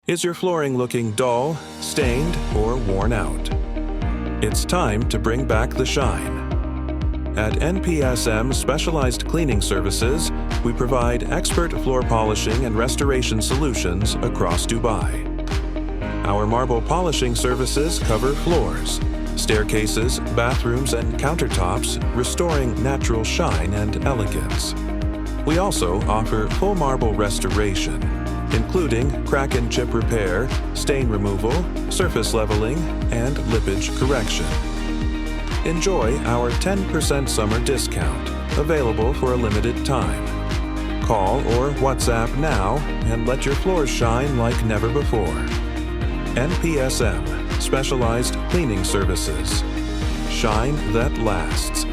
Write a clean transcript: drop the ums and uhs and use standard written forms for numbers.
Is your flooring looking dull, stained, or worn out? It's time to bring back the shine. At NPSM Specialized Cleaning Services, we provide expert floor polishing and restoration solutions across Dubai. Our marble polishing services cover floors, staircases, bathrooms, and countertops, restoring natural shine and elegance. We also offer full marble restoration, including crack and chip repair, stain removal, surface leveling, and lippage correction. Enjoy our 10% summer discount, available for a limited time. Call or WhatsApp now and let your floors shine like never before. NPSM, Specialized Cleaning Services. Shine that lasts.